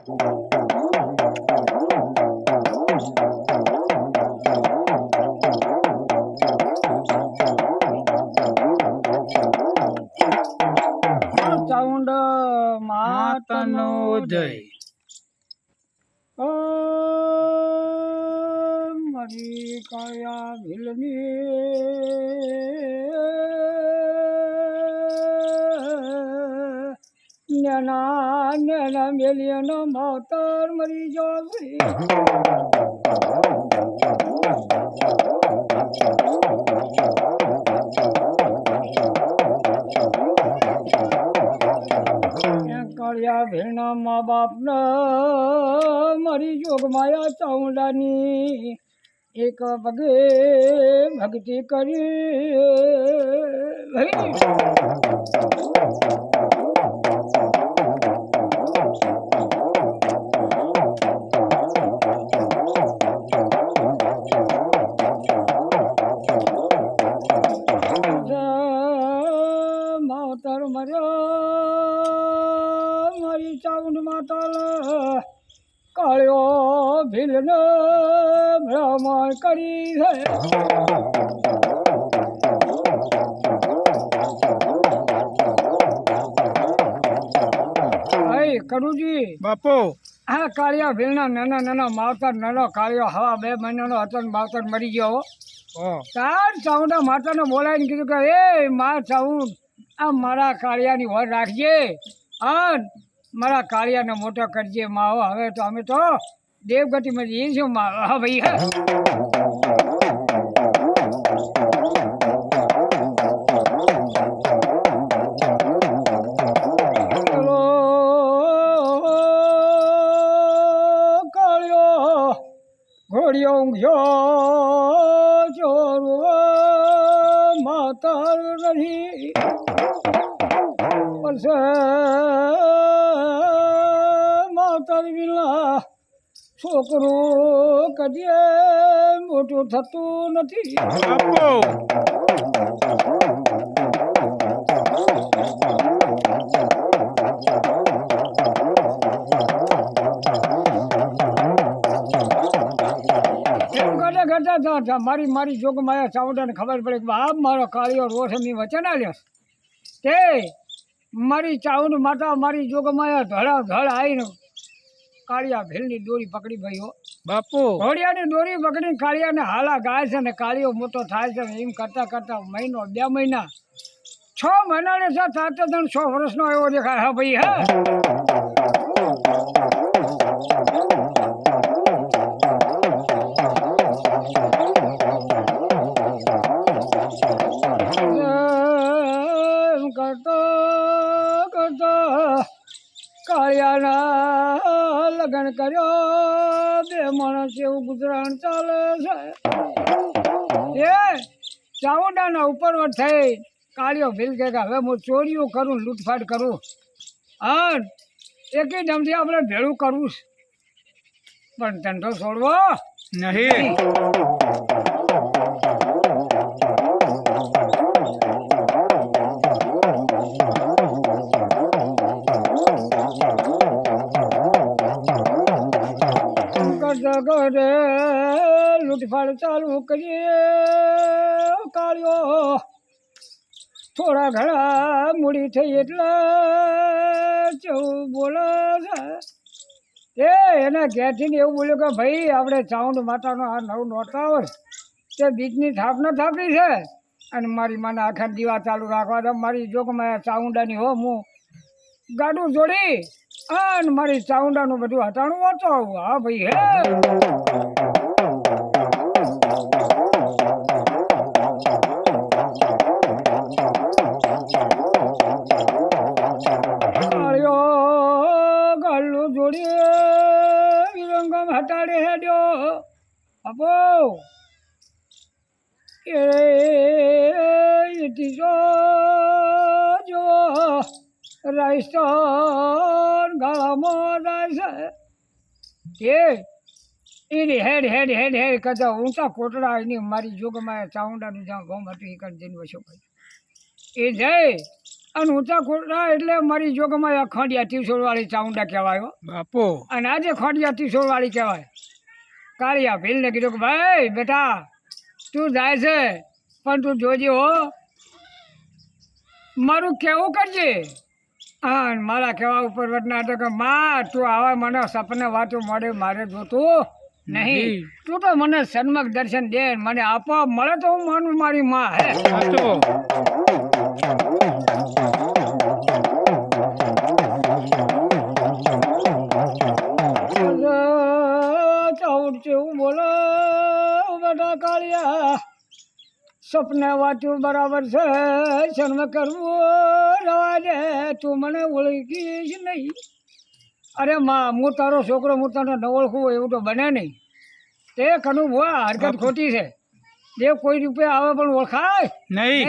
ચાઉંડ માતાનો જય. મારી કાયા ભીલની નેના મેલિયનો માતર મરી જોશે. કાળિયા ભીલના મા બાપને મારી જોગમાયા ચાઉંડાની એક પગે ભક્તિ કરી. માતર મર્યા મારી ચાઉંડ માતા કાળ્યો ભીલને ભ્રમણ કરી છે. કરુજી બાપુ, હા કાળિયા ભીલના નાના નાના માવતર નાનો કાળિયો હવા 2 મહિનાનો હતો ને માવતર મરી ગયો. તાર ચાઉંડા માતાને બોલાવીને કીધું કે એ મા ચાઉંડ આ મારા કાળિયાની વર રાખજે અને મારા કાળિયાને મોટો કરજે માવો. હવે તો અમે તો દેવગતિમાં જઈએ છીએ મા. હા ભાઈ હા. કાળિયો ઘોડિયો ઊંઘ્યો ચોરો માતર નથી માતર વિના છોકરું કદીએ મોટું થતું નથી. મારી જોગમાયા ચાઉંડાને ખબર પડે કે બાપ મારો કાળિયો રોશની વચન આલ્યો તે મારી ચાઉંડ માતા મારી જોગમાયા ધડ આવીને કાળિયા ભીલની દોરી પકડી ભાઈઓ બાપુ, ઘોડિયાની દોરી પકડીને કાળિયાને હાલા ગાય છે ને કાળિયો મોટો થાય છે. એમ કરતા કરતા મહિનો 2 મહિના 6 મહિનાને છે 6 વર્ષનો એવો દેખાય. હા ભાઈ હા. કાળિયાના લગ્ન કર્યો 2 માણસ એવું ગુજરાન ચાલે છે. એ ચાઉંડાના ઉપરવટ થઈ કાળિયો ભીલ કે હવે હું ચોરીઓ કરું લૂંટફાટ કરું અને એકી દમથી આપણે ભેળું કરવું પણ ધંધો છોડવો નહીં. ઘરે લૂંટફાટ ચાલુ કરીએ. કાળિયો થોડા ઘણા મૂડી થઈ એટલે કેવું બોલે છે. એના ઘેરથી એવું બોલ્યું કે ભાઈ આપણે ચાઉંડ માતાનો આ નવું નોટાવર તે બીજની થાપના થાપી છે અને મારી માને આખા દીવા ચાલુ રાખવા દો. મારી જોગમાં ચાઉંડાની હો હું ગાડું જોડી અને મારી ચાઉંડાનું બધું હટાણું વાંચો આવું. હા ભાઈ હે. ગલ્લું જોડી વિરંગમ હટાડે હેડ્યો આપો એ જો રાજસ્થાન ગાળામાં જાય છે. એની હેડ હેડ હેડ હેડ કરતા ઊંચા કોટડા એની મારી જોગમાં ચાઉંડાનું જ્યાં ગોમ હતું એ કરી જઈને વસો એ જાય અને ઊંચા ખોટા એટલે મારી જોગમાં અખંડિયા ત્રિશૂળવાળી ચાઉંડા કહેવાય. બાપુ અને આજે ખંડિયા ત્રિશૂળવાળી કહેવાય. કાળિયા ભીલને કીધું કે ભાઈ બેટા તું જાય છે પણ તું જોજે હો, મારું કેવું કરજે. હા મારા કહેવા ઉપર વટના હતો કે માં તું આવા મને સપને વાતું મળે મારે જોતું નહીં. તું તો મને સન્મુખ દર્શન દે, મને આપોઆપ મળે તો હું માનું મારી માં હે. ચાઉડ જેવું બોલો બેટા કાળિયા, સપને વાંચ્યું બરાબર છે, સન્મ કરવું રવા દે, તું મને ઓળખીશ નહીં. અરે માં હું તારો છોકરો, હું તને ન ઓળખું એવું તો બને નહીં. તે કનું ભુવા હરકત ખોટી છે. જે કોઈ રૂપિયા આવે પણ ઓળખાય નહીં.